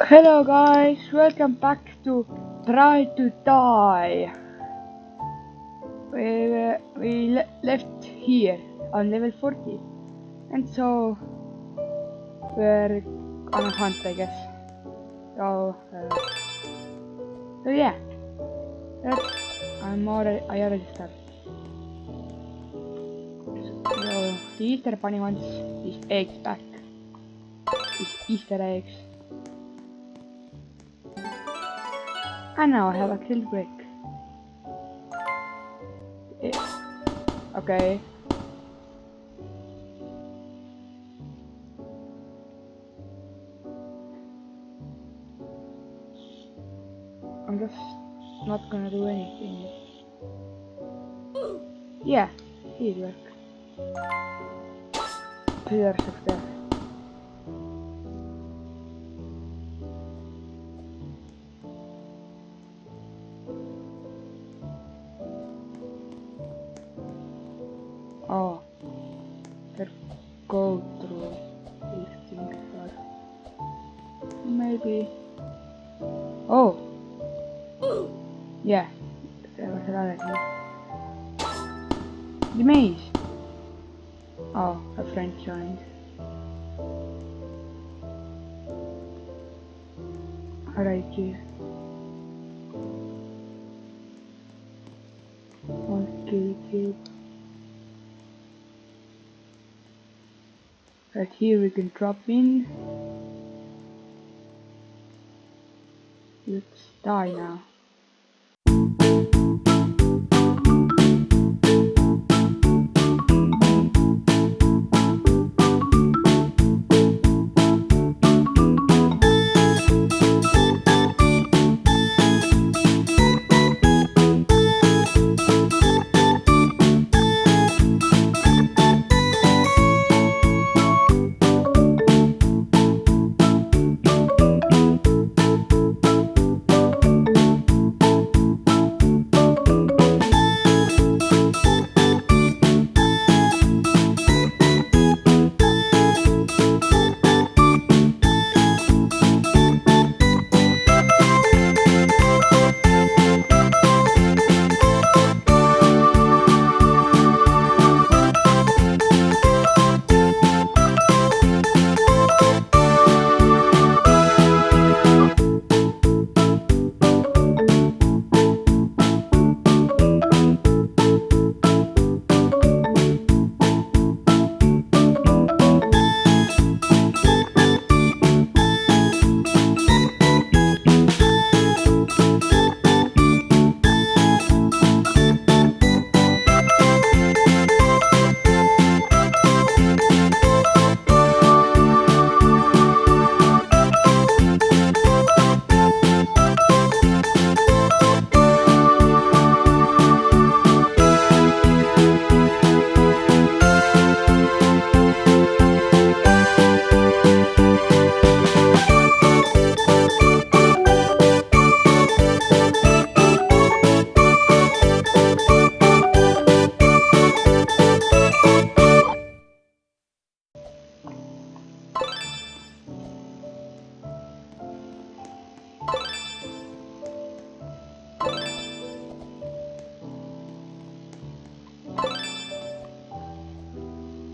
Hello guys, welcome back to Try to Die. We left here on level 40 and so we're on a hunt, I guess. So yeah, I already started. So the Easter Bunny wants his eggs back, his Easter eggs. And now I have a kill break. Okay. I'm just not gonna do anything. Yeah, it worked. Pillars of death. Oh, let's go through these things first. Maybe. Oh, yeah, there was another here. The maze. Oh, a friend joined. Alright, here. Okay. Right here we can drop in. Let's die now.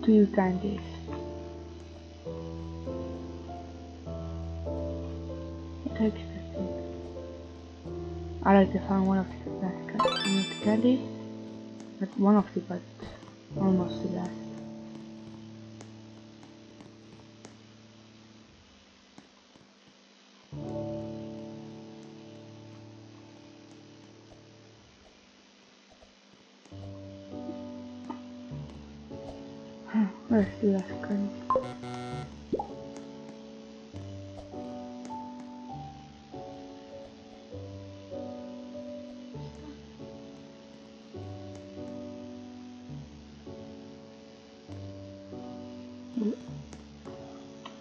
Two candies. What expecting? Alright, I found one of the candies. Not one of the, but almost the last. Where's the last candy?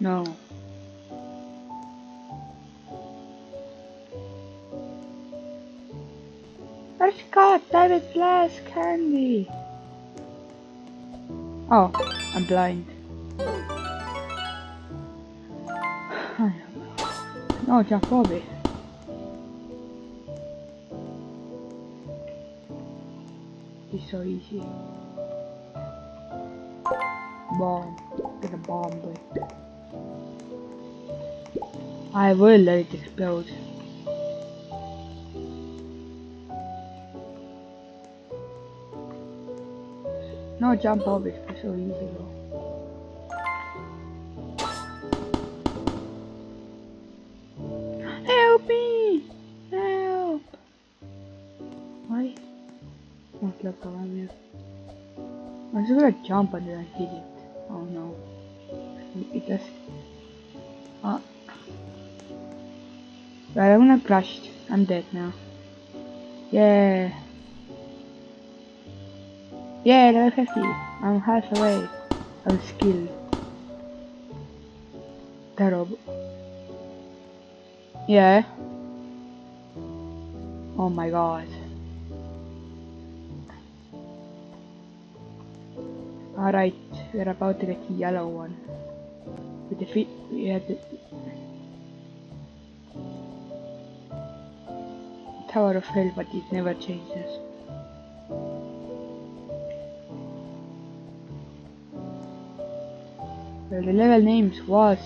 No. I forgot that it's last candy. Oh, I'm blind. No, jump Bobby. It's so easy. Bomb. Get a bomb, boy. I will let it explode. No, jump Bobby. It's so easy, bro. Help me! Help! Why? Not look around here. I was gonna jump and then I hit it. Oh no. It just... Right, I'm gonna crash. I'm dead now. Yeah. Yeah, level 50. I'm half away. I'm skilled. Terrible. Yeah. Oh my god. Alright, we're about to get the yellow one. We defeat. We had the Tower of Hell, but it never changes. Well, the level names was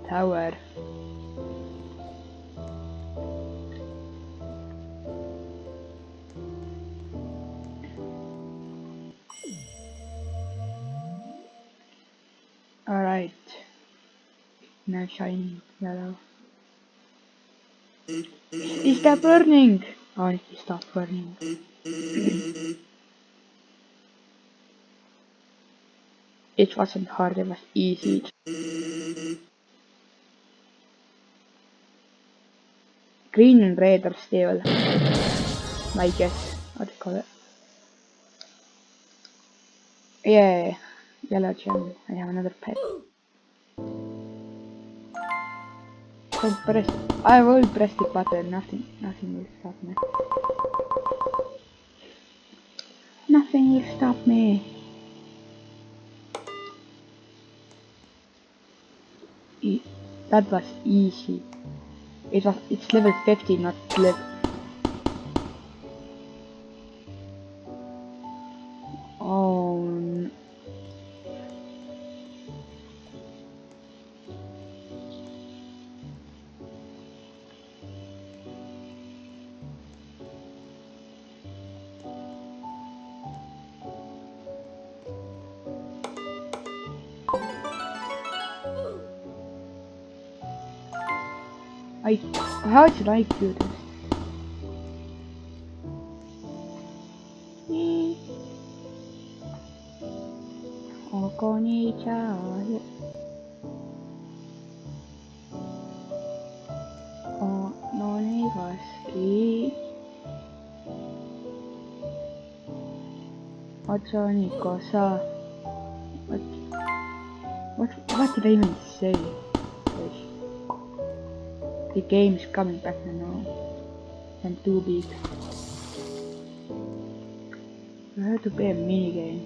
Tower. Alright. Now shining yellow. Is that burning? Oh, it stopped burning. It wasn't hard, it was easy. Green and red are stable. I guess. What do you call it? Yeah. Yellow gem. I have another pet. So press. I will press the button. Nothing will stop me. Nothing will stop me. That was easy. It's level 50, not level. Oh. How should I do this? Konnichiwa. Nonigaski. Ochonikosa. What did I even say? The game's coming back now. I'm too big. I have to play a mini game.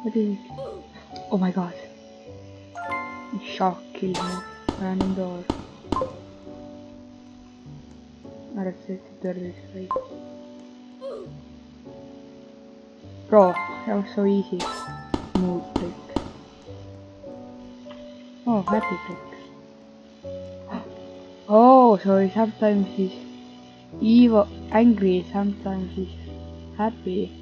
What is it? Oh my god. Shark killed me. Random door. That's it. There is right. Bro, that was so easy. Move trick. Oh, happy trick. Oh, so sometimes he's evil, angry, sometimes he's happy.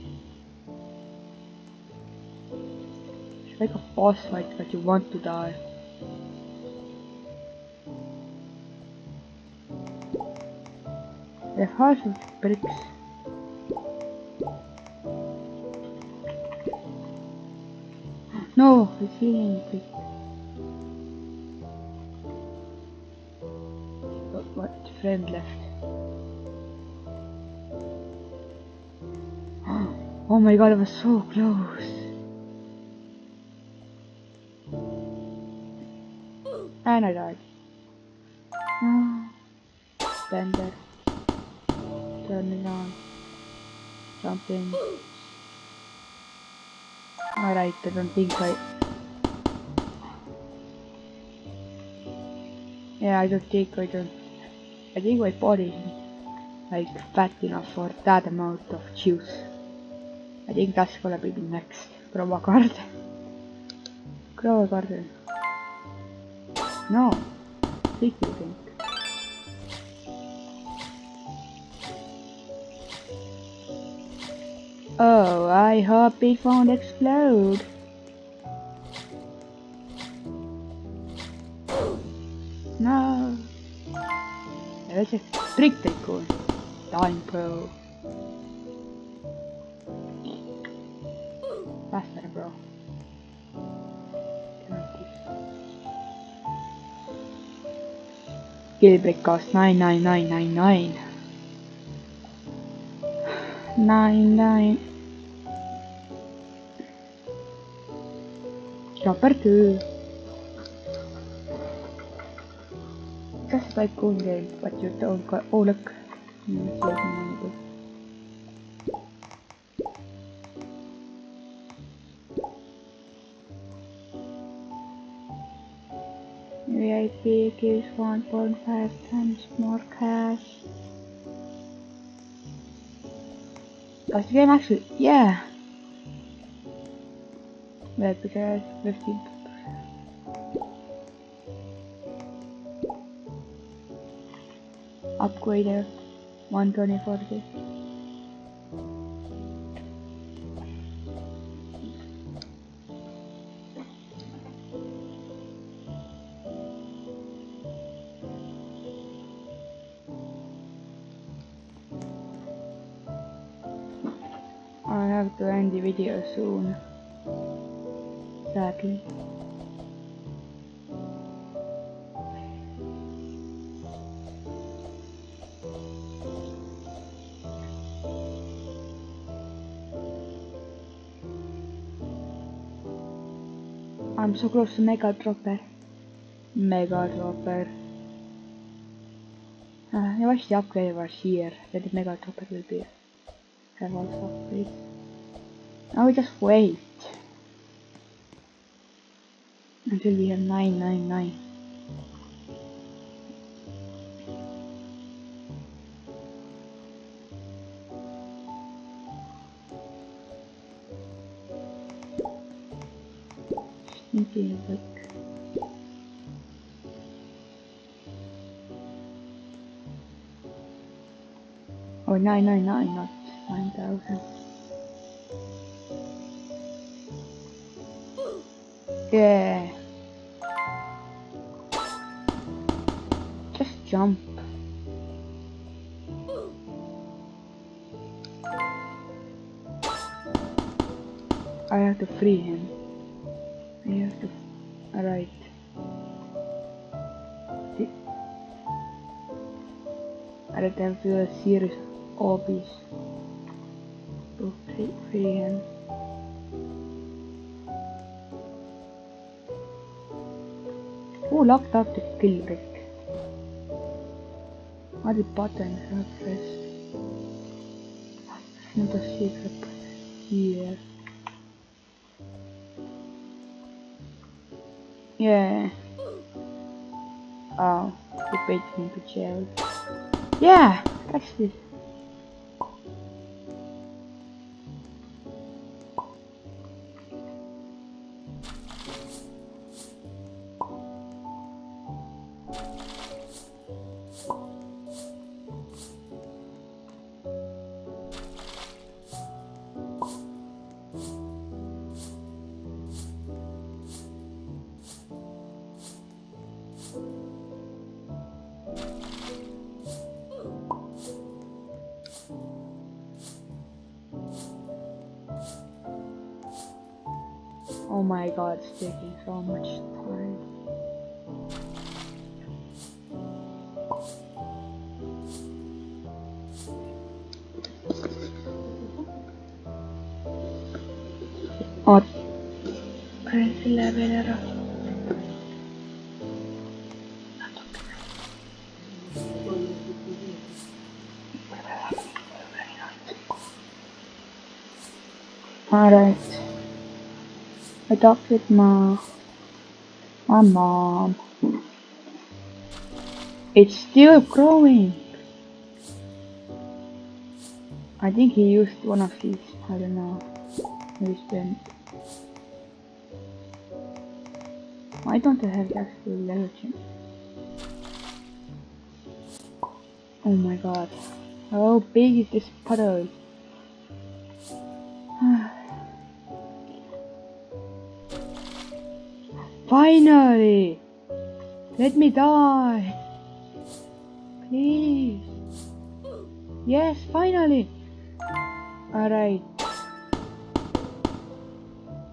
It's like a boss fight that you want to die. They have hearts of bricks. No, it's healing brick. What friend left? Oh my god, it was so close. And I died. No. Bender. Turn it on. Jump in. Alright, I don't think I think my body isn't like fat enough for that amount of juice. I think that's gonna be the next proua garden. Proua garden. No, secret thing. Oh, I hope it won't explode. No. That's a pretty cool. Time pro. Faster, bro. Kill break cost 99999. 99. Chopper 2. Just like cool game, but you don't got. Oh, look. It's like money. VIP gives 1.5 times more cash. Does the game actually? Yeah. Wait, because 15. Upgrader 12040. I have to end the video soon. Sadly. I'm so close to Mega Dropper. Mega Dropper. I wish the upgrade was here, then the Mega Dropper will be have also upgrades. Now we just wait until we have 999. Sneaky look. Oh, 999, not 9,000. Yeah. Just jump. I have to free him. I have to. Alright. I don't have to do a series of obbies to free him. Who locked up the kill brick? What the buttons are pressed? It's not a secret here. Yeah. Oh, the page me to jail. Yeah, that's it. Oh my god, it's taking so much time. Oot. Panen sillä vielä ära. Alright. I talked with my mom. It's still growing. I think he used one of these. I don't know. Maybe spent. Why don't I have actual level change? Oh my god. How big is this puddle? Finally! Let me die! Please! Yes, finally! Alright.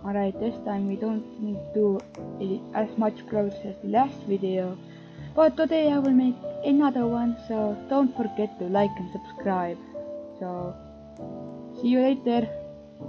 Alright, this time we don't need to do as much growth as the last video. But today I will make another one, so don't forget to like and subscribe. So, see you later!